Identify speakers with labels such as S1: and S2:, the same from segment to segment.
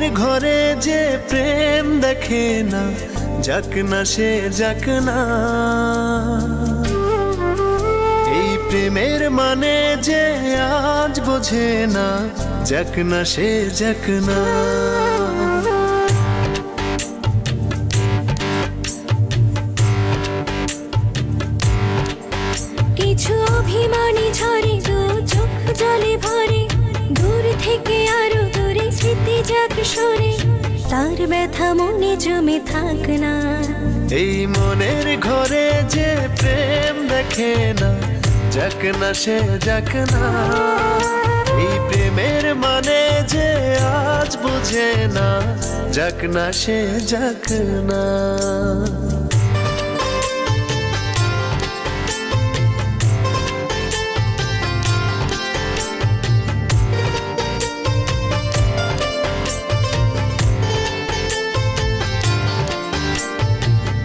S1: মনের ঘরে যে প্রেম দেখে না, যাক না সে যাক না। এই প্রেমের মানে যে আজ বোঝে না, যাক না সে যাক না।
S2: কিছু অভিমানী ঝরে দু চোখ জলে ভরে, দূর থেকে আরো দূরে স্মৃতি যাক সরে, তার ব্যথা মনে জমে থাক না।
S1: এই মনের ঘরে যে প্রেম দেখে না, যাক না সে যাক না। এই প্রেমের মানে যে আজ বুঝে না, যাক না সে যাক না।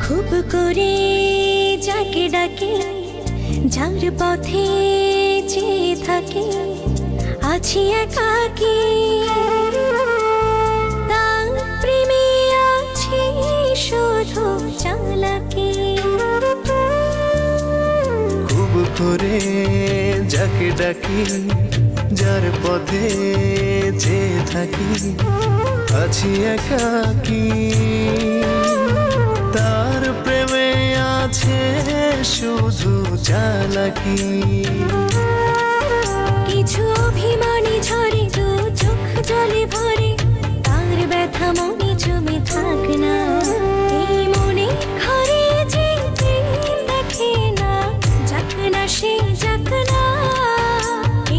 S2: খুব করে যাকে ডাকে, যার পথে চেয়ে থাকে, আছি একাকী, তার প্রেমে আছি শুধু চালাকি।
S1: খুব করে যাকে ডাকি, যার পথে চেয়ে থাকি, আছি একাকী, তার প্রেমে আছে শুধু চালাকি।
S2: কিছু অভিমানী ঝরে দু চোখ জলে ভরে, তার ব্যথা মনে জমে থাক না। এই মনে ঘরে যে প্রেম দেখে না, যাক না সে যাক না।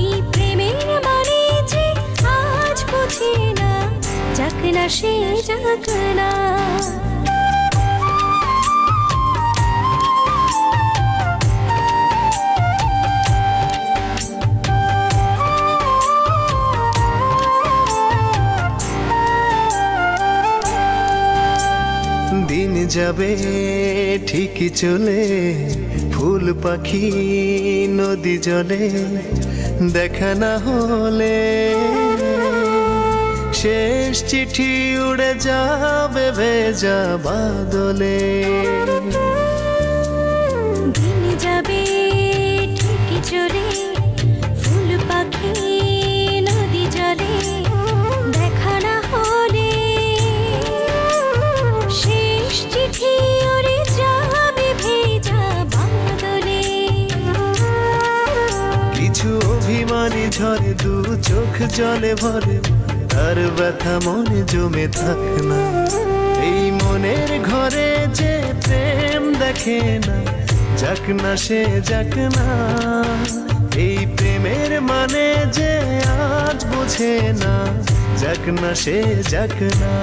S2: এই প্রেমের মানে যে আজ বুঝে না, যাক না সে যাক না।
S1: দিন যাবে ঠিকই চলে, ফুল পাখি নদী জলে, দেখা না হলে শেষ চিঠি উড়ে যাবে ভেজা বাদলে।
S2: দিন যাবে ঠিকই চলে, ফুল পাখি নদী জলে, দেখা না হলে শেষ চিঠি উড়ে যাবে ভেজা বাদলে।
S1: কিছু অভিমানী ঝরে দু চোখ জলে ভরে, তার ব্যথা মনে জমে থাক না। এই মনের ঘরে যে প্রেম দেখে না, যাক না সে যাক না। এই প্রেমের মানে যে আজ বুঝে না, যাক না সে যাক না।